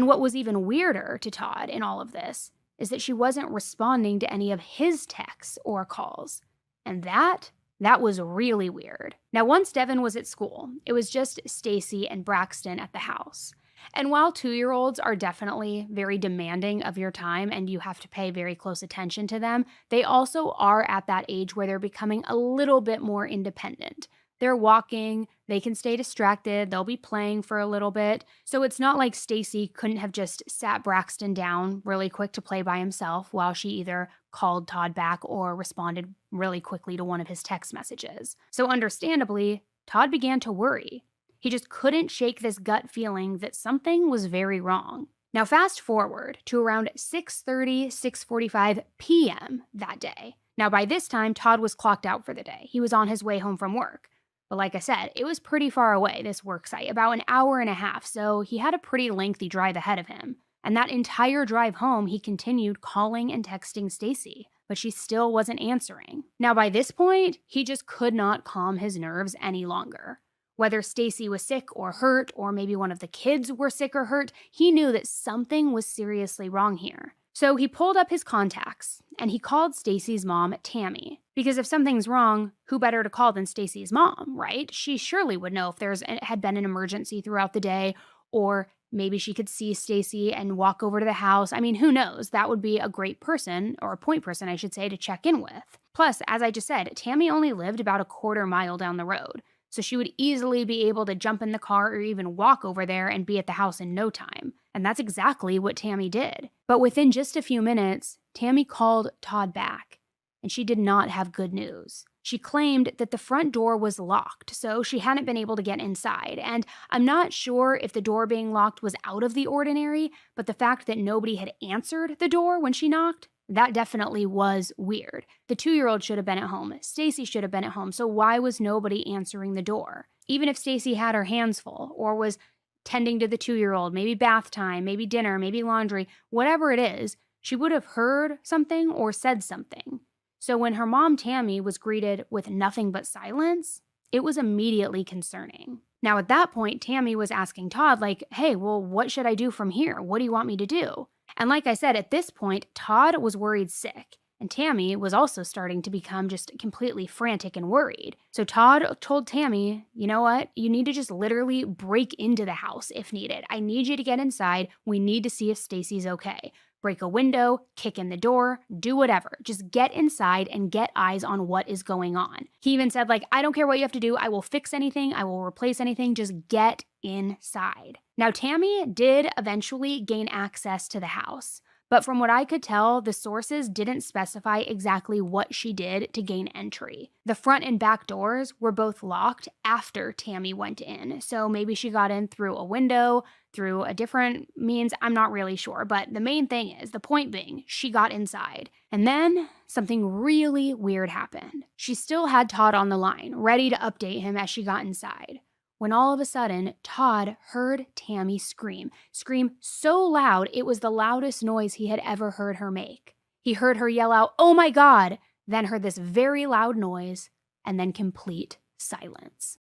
And what was even weirder to Todd in all of this is that she wasn't responding to any of his texts or calls. And that was really weird. Now, once Devin was at school, it was just Stacy and Braxton at the house. And while 2-year-olds are definitely very demanding of your time and you have to pay very close attention to them, they also are at that age where they're becoming a little bit more independent. They're walking, they can stay distracted, they'll be playing for a little bit. So it's not like Stacy couldn't have just sat Braxton down really quick to play by himself while she either called Todd back or responded really quickly to one of his text messages. So understandably, Todd began to worry. He just couldn't shake this gut feeling that something was very wrong. Now fast forward to around 6:30, 6:45 p.m. that day. Now by this time, Todd was clocked out for the day. He was on his way home from work. But like I said, it was pretty far away, this work site, about an hour and a half, so he had a pretty lengthy drive ahead of him. And that entire drive home, he continued calling and texting Stacy, but she still wasn't answering. Now by this point, he just could not calm his nerves any longer. Whether Stacy was sick or hurt, or maybe one of the kids were sick or hurt, he knew that something was seriously wrong here. So he pulled up his contacts and he called Stacy's mom, Tammy. Because if something's wrong, who better to call than Stacy's mom, right? She surely would know if had been an emergency throughout the day, or maybe she could see Stacy and walk over to the house. I mean, who knows? That would be a great person, or a point person, I should say, to check in with. Plus, as I just said, Tammy only lived about a quarter mile down the road. So she would easily be able to jump in the car or even walk over there and be at the house in no time. And that's exactly what Tammy did. But within just a few minutes, Tammy called Todd back, and she did not have good news. She claimed that the front door was locked, so she hadn't been able to get inside. And I'm not sure if the door being locked was out of the ordinary, but the fact that nobody had answered the door when she knocked, that definitely was weird. The 2-year-old should have been at home. Stacy should have been at home, so why was nobody answering the door? Even if Stacy had her hands full or was tending to the 2-year-old, maybe bath time, maybe dinner, maybe laundry, whatever it is, she would have heard something or said something. So when her mom, Tammy, was greeted with nothing but silence, it was immediately concerning. Now at that point, Tammy was asking Todd, like, hey, well, what should I do from here? What do you want me to do? And like I said, at this point, Todd was worried sick, and Tammy was also starting to become just completely frantic and worried. So Todd told Tammy, you know what? You need to just literally break into the house if needed. I need you to get inside. We need to see if Stacy's okay. Break a window, kick in the door, do whatever. Just get inside and get eyes on what is going on. He even said, like, I don't care what you have to do. I will fix anything. I will replace anything. Just get inside. Now, Tammy did eventually gain access to the house, but from what I could tell, the sources didn't specify exactly what she did to gain entry. The front and back doors were both locked after Tammy went in, so maybe she got in through a window, through a different means, I'm not really sure, but the main thing is, the point being, she got inside. And then something really weird happened. She still had Todd on the line, ready to update him as she got inside, when all of a sudden, Todd heard Tammy scream so loud it was the loudest noise he had ever heard her make. He heard her yell out, "Oh my God!" then heard this very loud noise, and then complete silence.